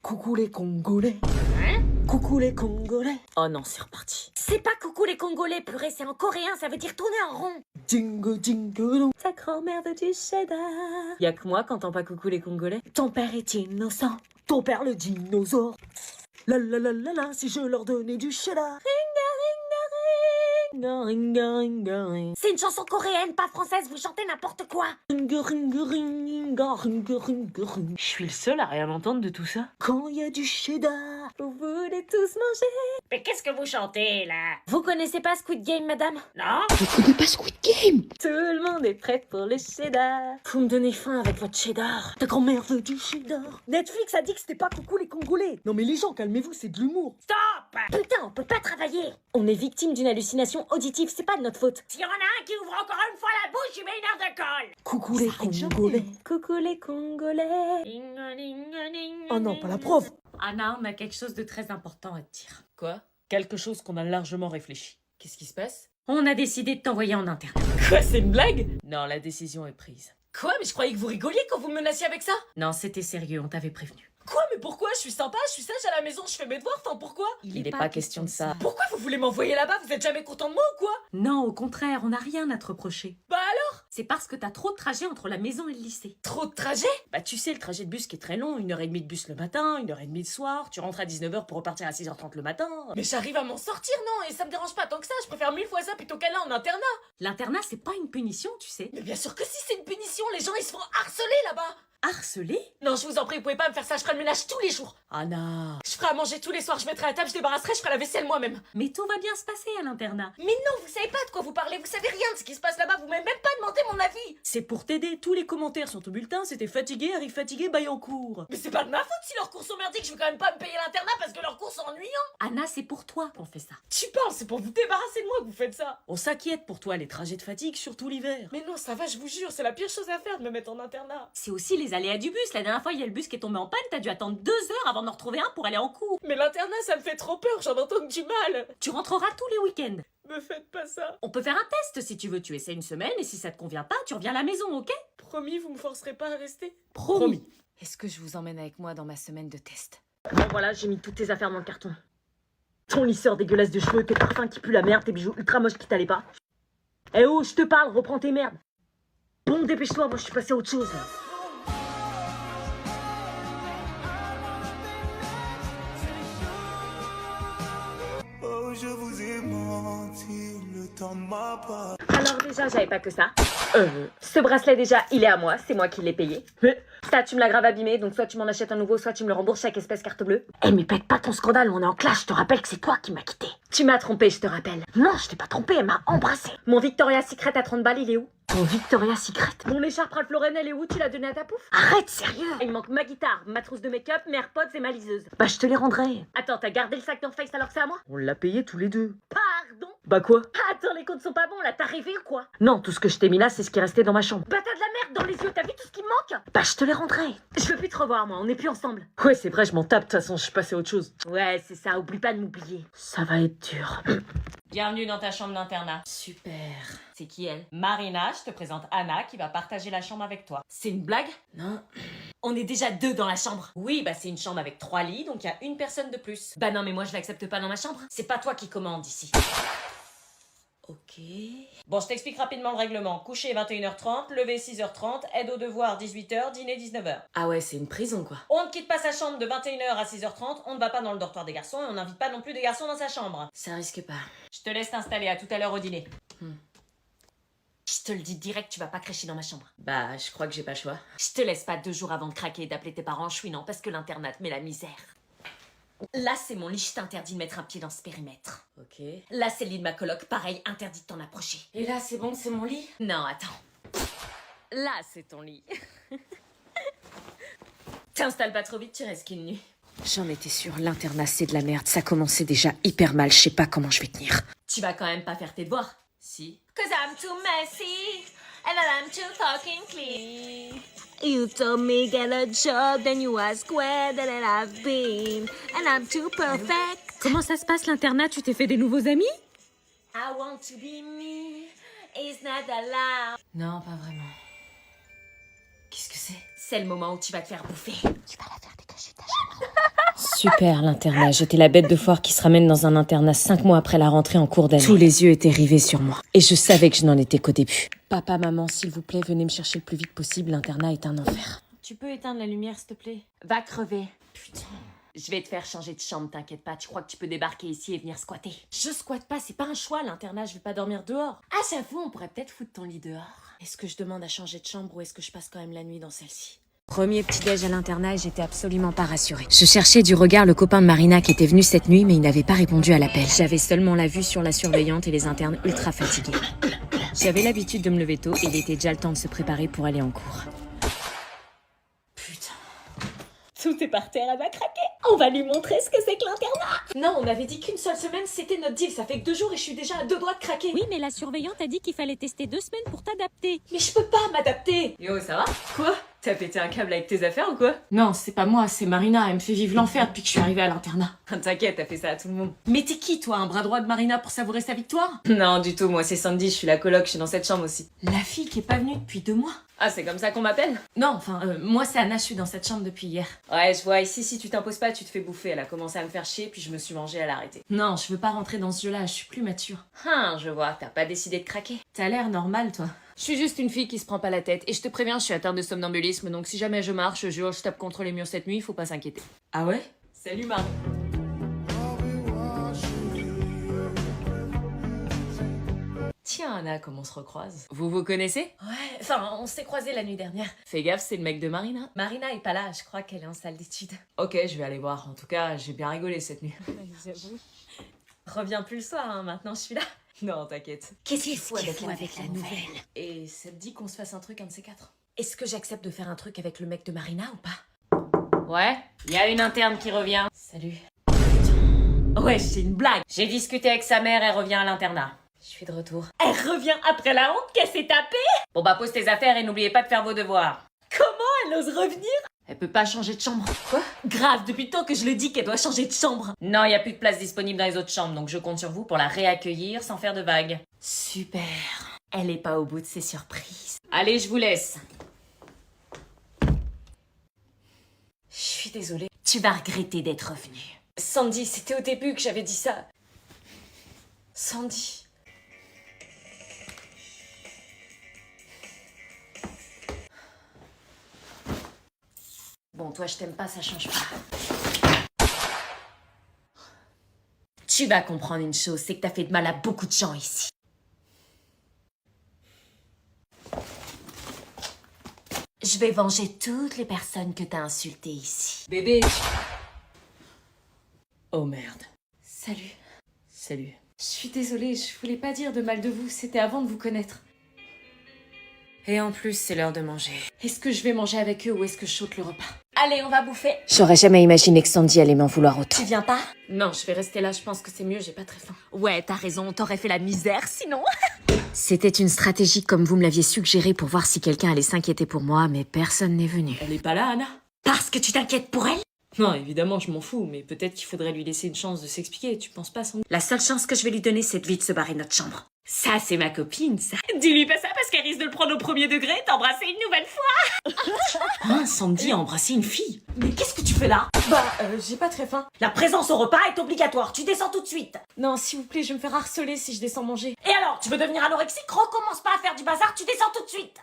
Coucou les Congolais. Hein? Coucou les Congolais. Oh non, c'est reparti. C'est pas coucou les Congolais, purée, c'est en coréen, ça veut dire tourner en rond. Jingle jingle. Ta grand-mère veut du cheddar. Y'a que moi qui entends pas coucou les Congolais. Ton père est innocent. Ton père le dinosaure. La la la la la, si je leur donnais du cheddar. Ringa, ringa, ringa, ringa. C'est une chanson coréenne, pas française, vous chantez n'importe quoi. Ringa, ringa, ringa, ringa, ringa, ringa. Je suis le seul à rien entendre de tout ça. Quand y a du cheddar. Vous voulez tous manger. Mais qu'est-ce que vous chantez, là? Vous connaissez pas Squid Game, madame? Non? Je connais pas Squid Game. Tout le monde est prêt pour le cheddar. Vous me donnez faim avec votre cheddar. Ta grand-mère veut du cheddar. Netflix a dit que c'était pas coucou les Congolais. Non mais les gens, calmez-vous, c'est de l'humour. Stop! Putain, on peut pas travailler. On est victime d'une hallucination auditive, c'est pas de notre faute. S'il y en a un qui ouvre encore une fois la bouche, il met une heure de colle! Coucou les Congolais. Coucou les Congolais. Oh non, pas la prof. Anna, on a quelque chose de très important à te dire. Quoi? Quelque chose qu'on a largement réfléchi. Qu'est-ce qui se passe? On a décidé de t'envoyer en interne. Quoi, c'est une blague? Non, la décision est prise. Quoi, mais je croyais que vous rigoliez quand vous me menaciez avec ça. Non, c'était sérieux, on t'avait prévenu. Quoi, mais pourquoi? Je suis sympa, je suis sage à la maison, je fais mes devoirs, enfin pourquoi? Il n'est pas question de ça. Pourquoi vous voulez m'envoyer là-bas? Vous êtes jamais content de moi ou quoi? Non, au contraire, on n'a rien à te reprocher. Bah alors? C'est parce que t'as trop de trajets entre la maison et le lycée. Trop de trajet? Bah tu sais, le trajet de bus qui est très long, 1h30 de bus le matin, 1h30 le soir, tu rentres à 19h pour repartir à 6h30 le matin. Mais j'arrive à m'en sortir, non? Et ça me dérange pas tant que ça, je préfère 1000 fois ça plutôt qu'aller en internat. L'internat, c'est pas une punition, tu sais. Mais bien sûr que si, c'est une punition, les gens ils se font harceler là-bas. Harcelé? Non, je vous en prie, vous pouvez pas me faire ça, je ferai le ménage tous les jours. Anna. Je ferai à manger tous les soirs, je mettrai la table, je débarrasserai, je ferai la vaisselle moi-même. Mais tout va bien se passer à l'internat. Mais non, vous savez pas de quoi vous parlez, vous savez rien de ce qui se passe là-bas, vous m'avez même pas demandé mon avis. C'est pour t'aider, tous les commentaires sur ton bulletin, c'était fatigué, arrive fatigué, baille en cours. Mais c'est pas de ma faute si leurs cours sont merdiques, je vais quand même pas me payer l'internat parce que leurs cours sont ennuyants. Anna, c'est pour toi qu'on fait ça. Tu parles, c'est pour vous débarrasser de moi que vous faites ça. On s'inquiète pour toi, les trajets de fatigue, surtout l'hiver. Mais non, ça va, je vous jure, c'est la pire chose à faire de me mettre en internat. C'est aussi les aléas du bus. La dernière fois, il y a le bus qui est tombé en panne, t'as dû attendre 2 heures avant d'en retrouver un pour aller en cours. Mais l'internat, ça me fait trop peur, j'en entends que du mal. Tu rentreras tous les week-ends. Me faites pas ça. On peut faire un test si tu veux. Tu essaies une semaine et si ça te convient pas, tu reviens à la maison, ok? Promis, vous me forcerez pas à rester. Promis. Est-ce que je vous emmène avec moi dans ma semaine de test? Bon voilà, j'ai mis toutes tes affaires dans le carton. Ton lisseur dégueulasse de cheveux, tes parfums qui puent la merde, tes bijoux ultra moches qui t'allaient pas. Eh oh, je te parle, reprends tes merdes. Bon, dépêche-toi, moi je suis passé à autre chose là. Oh, je vous ai menti, le temps ne m'a pas. Alors déjà, j'avais pas que ça. Ce bracelet déjà, il est à moi, c'est moi qui l'ai payé. Ça, tu me l'as grave abîmé, donc soit tu m'en achètes un nouveau, soit tu me le rembourses chaque espèce carte bleue. Eh mais pète pas ton scandale, on est en clash, je te rappelle que c'est toi qui m'as quitté. Tu m'as trompé, je te rappelle. Non, je t'ai pas trompé, elle m'a embrassé. Mon Victoria's Secret à 30 balles, il est où? Ton Victoria's Secret? Mon écharpe Ralph Lauren, elle est où? Tu l'as donné à ta pouf? Arrête, sérieux? Il me manque ma guitare, ma trousse de make-up, mes AirPods et ma liseuse. Bah je te les rendrai. Attends, t'as gardé le sac North Face alors que c'est à moi? On l'a payé tous les deux. Pardon? Bah quoi? Attends, les comptes sont pas bons là, t'as rêvé ou quoi? Non, tout ce que je t'ai mis là, c'est ce qui est resté dans ma chambre. Bah t'as de la merde dans les yeux, t'as vu tout ce qui me manque? Bah je te les rendrai. Je veux plus te revoir moi, on est plus ensemble. Ouais, c'est vrai, je m'en tape, de toute façon, je suis passé à autre chose. Ouais, c'est ça, oublie pas de m'oublier. Ça va être dur. Bienvenue dans ta chambre d'internat. Super. C'est qui elle? Marina, je te présente Anna qui va partager la chambre avec toi. C'est une blague? Non. On est déjà 2 dans la chambre. Oui, bah c'est une chambre avec 3 lits, donc il y a une personne de plus. Bah non mais moi je l'accepte pas dans ma chambre. C'est pas toi qui commande ici. Ok. Bon, je t'explique rapidement le règlement. Coucher 21h30, lever 6h30, aide aux devoirs 18h, dîner 19h. Ah ouais, c'est une prison quoi. On ne quitte pas sa chambre de 21h à 6h30, on ne va pas dans le dortoir des garçons et on n'invite pas non plus des garçons dans sa chambre. Ça risque pas. Je te laisse t'installer, à tout à l'heure au dîner. Je te le dis direct, tu vas pas cracher dans ma chambre. Bah, je crois que j'ai pas le choix. Je te laisse pas 2 jours avant de craquer et d'appeler tes parents chouinant parce que l'internat te met la misère. Là, c'est mon lit, je t'interdis de mettre un pied dans ce périmètre. Ok. Là, c'est le lit de ma coloc, pareil, interdit de t'en approcher. Et là, c'est bon, c'est mon lit? Non, attends. Là, c'est ton lit. T'installes pas trop vite, tu restes qu'une nuit. J'en étais sûre, l'internat c'est de la merde, ça commençait déjà hyper mal, je sais pas comment je vais tenir. Tu vas quand même pas faire tes devoirs. Si. Cause I'm too messy and I'm too fucking clean. You told me get a job, then you ask where that I've been, and I'm too perfect. Comment ça se passe l'internat? Tu t'es fait des nouveaux amis? I want to be me, it's not allowed. Non, pas vraiment. Qu'est-ce que c'est? C'est le moment où tu vas te faire bouffer. Tu vas la faire dégager ta chambre. Super, l'internat. J'étais la bête de foire qui se ramène dans un internat 5 mois après la rentrée en cours d'année. Tous les yeux étaient rivés sur moi. Et je savais que je n'en étais qu'au début. Papa, maman, s'il vous plaît, venez me chercher le plus vite possible. L'internat est un enfer. Tu peux éteindre la lumière, s'il te plaît? Va crever. Putain. Je vais te faire changer de chambre, t'inquiète pas. Tu crois que tu peux débarquer ici et venir squatter? Je squatte pas, c'est pas un choix, l'internat, je vais pas dormir dehors. Ah, j'avoue, on pourrait peut-être foutre ton lit dehors. Est-ce que je demande à changer de chambre ou est-ce que je passe quand même la nuit dans celle-ci? Premier petit-déj à l'internat et j'étais absolument pas rassurée. Je cherchais du regard le copain de Marina qui était venu cette nuit mais il n'avait pas répondu à l'appel. J'avais seulement la vue sur la surveillante et les internes ultra fatigués. J'avais l'habitude de me lever tôt et il était déjà le temps de se préparer pour aller en cours. Putain. Tout est par terre, elle va craquer. On va lui montrer ce que c'est que l'internat. Non, on avait dit qu'une seule semaine, c'était notre deal. Ça fait que 2 jours et je suis déjà à 2 doigts de craquer. Oui, mais la surveillante a dit qu'il fallait tester 2 semaines pour t'adapter. Mais je peux pas m'adapter. Yo, ça va? Quoi? T'as pété un câble avec tes affaires ou quoi? Non, c'est pas moi, c'est Marina. Elle me fait vivre l'enfer depuis que je suis arrivée à l'internat. T'inquiète, t'as fait ça à tout le monde. Mais t'es qui, toi? Un bras droit de Marina pour savourer sa victoire? Non, du tout, moi c'est Sandy, je suis la coloc, je suis dans cette chambre aussi. La fille qui est pas venue depuis 2 mois. Ah, c'est comme ça qu'on m'appelle? Non, enfin, moi c'est Anna, je suis dans cette chambre depuis hier. Ouais, je vois, ici si tu t'imposes pas, tu te fais bouffer. Elle a commencé à me faire chier, puis je me suis mangée, elle a arrêté. Non, je veux pas rentrer dans ce jeu-là, je suis plus mature. Je vois, t'as pas décidé de craquer. T'as l'air normal, toi. Je suis juste une fille qui se prend pas la tête, et je te préviens, je suis atteinte de somnambulisme, donc si jamais je marche, je tape contre les murs cette nuit, faut pas s'inquiéter. Ah ouais? Salut Marie. Tiens Anna, comment on se recroise? Vous vous connaissez? Ouais, enfin, on s'est croisés la nuit dernière. Fais gaffe, c'est le mec de Marina. Marina est pas là, je crois qu'elle est en salle d'études. Ok, je vais aller voir. En tout cas, j'ai bien rigolé cette nuit. J'avoue. Reviens plus le soir, hein, maintenant je suis là. Non, t'inquiète. Qu'est-ce qu'il faut avec la nouvelle? Et ça te dit qu'on se fasse un truc, un de ces 4? Est-ce que j'accepte de faire un truc avec le mec de Marina ou pas? Ouais, il y a une interne qui revient. Salut. Ouais, c'est une blague. J'ai discuté avec sa mère, elle revient à l'internat. Je suis de retour. Elle revient après la honte qu'elle s'est tapée. Bon bah pose tes affaires et n'oubliez pas de faire vos devoirs. Comment elle ose revenir? Elle peut pas changer de chambre. Quoi? Grave, depuis le temps que je le dis qu'elle doit changer de chambre. Non, il y a plus de place disponible dans les autres chambres, donc je compte sur vous pour la réaccueillir sans faire de vagues. Super. Elle est pas au bout de ses surprises. Allez, je vous laisse. Je suis désolée. Tu vas regretter d'être revenue. Sandy, c'était au début que j'avais dit ça. Sandy. Bon, toi, je t'aime pas, ça change pas. Tu vas comprendre une chose, c'est que t'as fait de mal à beaucoup de gens ici. Je vais venger toutes les personnes que t'as insultées ici. Bébé. Oh merde. Salut. Salut. Je suis désolée, je voulais pas dire de mal de vous, c'était avant de vous connaître. Et en plus, c'est l'heure de manger. Est-ce que je vais manger avec eux ou est-ce que je saute le repas? Allez, on va bouffer. J'aurais jamais imaginé que Sandy allait m'en vouloir autant. Tu viens pas? Non, je vais rester là, je pense que c'est mieux, j'ai pas très faim. Ouais, t'as raison, t'aurais fait la misère sinon. C'était une stratégie comme vous me l'aviez suggéré pour voir si quelqu'un allait s'inquiéter pour moi, mais personne n'est venu. Elle est pas là, Anna? Parce que tu t'inquiètes pour elle? Non, évidemment, je m'en fous, mais peut-être qu'il faudrait lui laisser une chance de s'expliquer, tu penses pas, Sandy? La seule chance que je vais lui donner, c'est de vite se barrer de notre chambre. Ça, c'est ma copine, ça. Dis-lui pas ça parce qu'elle risque de le prendre au premier degré et t'embrasser une nouvelle fois. Hein, Sandy a embrassé une fille? Mais qu'est-ce que tu fais là? J'ai pas très faim. La présence au repas est obligatoire, tu descends tout de suite. Non, s'il vous plaît, je vais me faire harceler si je descends manger. Et alors, tu veux devenir anorexique? Recommence pas à faire du bazar, tu descends tout de suite.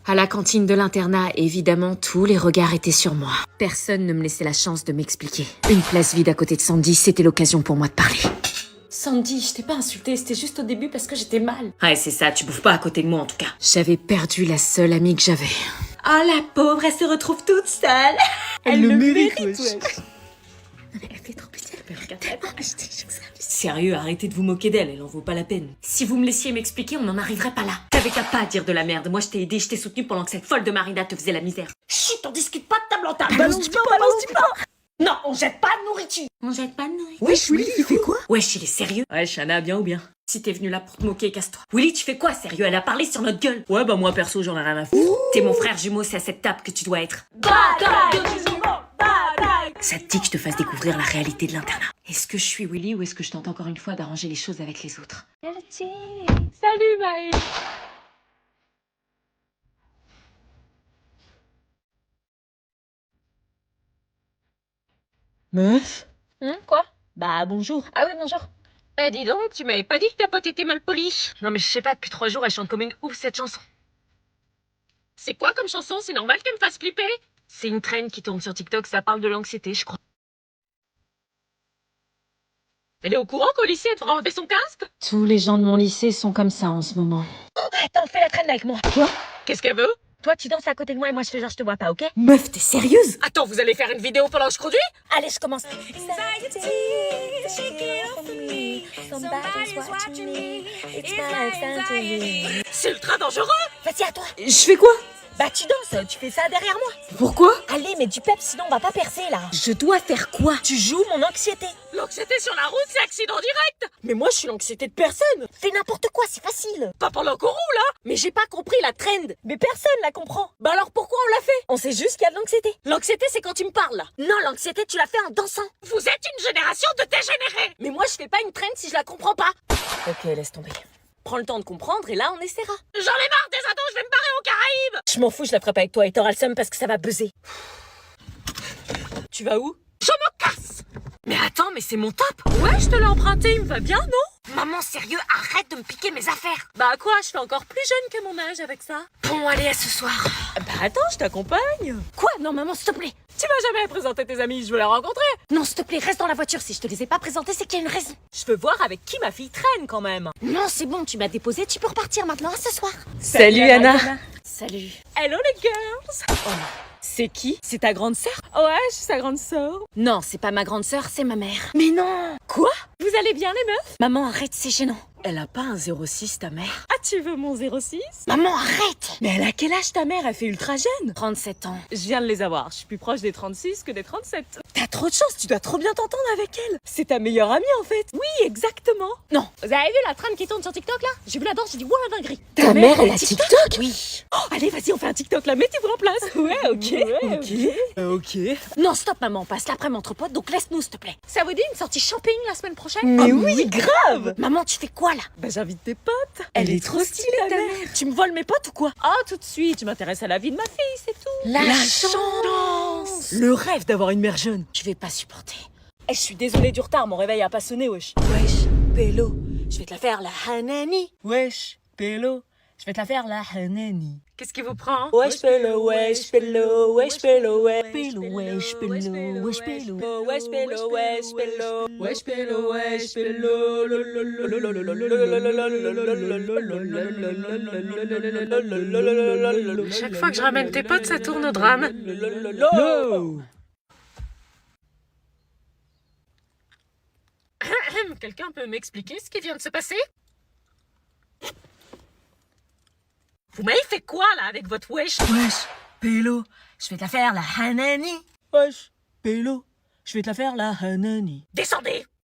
À la cantine de l'internat, évidemment, tous les regards étaient sur moi. Personne ne me laissait la chance de m'expliquer. Une place vide à côté de Sandy, c'était l'occasion pour moi de parler. Sandy, je t'ai pas insultée, c'était juste au début parce que j'étais mal. Ouais, c'est ça, tu bouffes pas à côté de moi en tout cas. J'avais perdu la seule amie que j'avais. Oh la pauvre, elle se retrouve toute seule. Elle le mérite, ouais. Elle fait trop pitié, elle peut regarder. Sérieux, arrêtez de vous moquer d'elle, elle en vaut pas la peine. Si vous me laissiez m'expliquer, on n'en arriverait pas là. T'avais qu'à pas dire de la merde. Moi, je t'ai aidé, je t'ai soutenu pendant que cette folle de Marina te faisait la misère. Chut, on discute pas de table en table. Balance du pain. Non, on jette pas de nourriture. On jette pas de nourriture. Wesh, Willy, il fait quoi? Wesh, il est sérieux? Ouais, Shana, bien ou bien? Si t'es venu là pour te moquer, casse-toi. Willy, tu fais quoi, sérieux? Elle a parlé sur notre gueule. Ouais, bah moi, perso, j'en ai rien à foutre. T'es mon frère jumeau, c'est à cette table que tu dois être. Ça te dit que je te fasse découvrir la réalité de l'internat. Est-ce que je suis Willy ou est-ce que je tente encore une fois d'arranger les choses avec les autres? Salut, Maëlle. Meuf? Quoi? Bah bonjour. Ah oui, bonjour. Eh, dis donc, tu m'avais pas dit que ta pote était mal polie. Non mais je sais pas, depuis 3 jours elle chante comme une ouf cette chanson. C'est quoi comme chanson? C'est normal qu'elle me fasse flipper? C'est une traîne qui tourne sur TikTok, ça parle de l'anxiété, je crois. Elle est au courant qu'au lycée, elle devra enlever son casque? Tous les gens de mon lycée sont comme ça en ce moment. Attends, fais la traîne avec moi. Quoi? Qu'est-ce qu'elle veut? Toi, tu danses à côté de moi et moi, je fais genre, je te vois pas, ok? Meuf, t'es sérieuse? Attends, vous allez faire une vidéo pendant que je conduis? Allez, je commence. C'est ultra dangereux! Vas-y, à toi. Je fais quoi? Bah, tu danses, tu fais ça derrière moi. Pourquoi? Allez, mets du peps, sinon on va pas percer là. Je dois faire quoi? Tu joues mon anxiété. L'anxiété sur la route, c'est accident direct! Mais moi, je suis l'anxiété de personne! Fais n'importe quoi, c'est facile. Pas pendant qu'on roule, hein! Mais j'ai pas compris la trend! Mais personne la comprend. Bah alors pourquoi on l'a fait? On sait juste qu'il y a de l'anxiété. L'anxiété, c'est quand tu me parles, là! Non, l'anxiété, tu l'as fait en dansant. Vous êtes une génération de dégénérés! Mais moi, je fais pas une trend si je la comprends pas! Ok, laisse tomber. Prends le temps de comprendre et là, on essaiera. J'en ai marre des ados, je vais me barrer aux Caraïbes! Je m'en fous, je la ferai pas avec toi et t'auras le seum parce que ça va buzzer. Tu vas où? Je me casse! Mais attends, mais c'est mon top! Ouais, je te l'ai emprunté, il me va bien, non? Maman, sérieux, arrête de me piquer mes affaires. Bah quoi, je fais encore plus jeune que mon âge avec ça. Bon, allez, à ce soir. Bah attends, je t'accompagne. Quoi? Non, maman, s'il te plaît. Tu m'as jamais présenté tes amis, je veux les rencontrer. Non, s'il te plaît, reste dans la voiture. Si je te les ai pas présentés, c'est qu'il y a une raison. Je veux voir avec qui ma fille traîne quand même. Non, c'est bon, tu m'as déposé, tu peux repartir maintenant, à ce soir. Salut Anna. Salut. Hello les girls. Oh, c'est qui? C'est ta grande sœur? Ouais, je suis sa grande sœur. Non, c'est pas ma grande sœur, c'est ma mère. Mais non. Quoi? Vous allez bien les meufs? Maman, arrête, c'est gênant. Elle a pas un 06 ta mère? Ah, tu veux mon 06? Maman, arrête. Mais elle a quel âge ta mère? Elle fait ultra jeune. 37 ans. Je viens de les avoir. Je suis plus proche des 36 que des 37. T'as trop de chance, tu dois trop bien t'entendre avec elle. C'est ta meilleure amie en fait. Oui, exactement. Non, vous avez vu la trame qui tourne sur TikTok là? J'ai vu la danse, j'ai dit ouah la dinguerie. Ta mère, elle a TikTok? Oui. Oh, allez, vas-y, on fait un TikTok là, mettez-vous en place. Ouais, ok. Ok. Non, stop, maman, on passe l'après-midi entre potes, donc laisse-nous, s'il te plaît. Ça vous dit une sortie shopping la semaine prochaine? Mais oui, grave! Maman, tu fais quoi là? Bah j'invite tes potes. Elle est trop stylée ta mère. Tu me voles mes potes ou quoi? Ah, tout de suite, je m'intéresse à la vie de ma fille, c'est tout. La chance. Le rêve d'avoir une mère jeune. Tu vais pas supporter. Eh, je suis désolée du retard, mon réveil a pas sonné, wesh. Wesh, Pélo, je vais te la faire la Hanani. Wesh, pélo, je vais te la faire la hanani. Qu'est-ce qui vous prend? Wesh pélo, wesh pélo, wesh pélo, wesh Pélo, wesh, pélo, wesh, pélo. wesh pélo, wesh pélo, wesh pélo, wesh pélo, Chaque fois que je ramène tes potes, ça tourne au drame. Quelqu'un peut m'expliquer ce qui vient de se passer? Vous m'avez fait quoi là avec votre wesh? Wesh, Pélo, je vais te la faire la Hanani. Wesh, pélo, je vais te la faire la hanani. Descendez.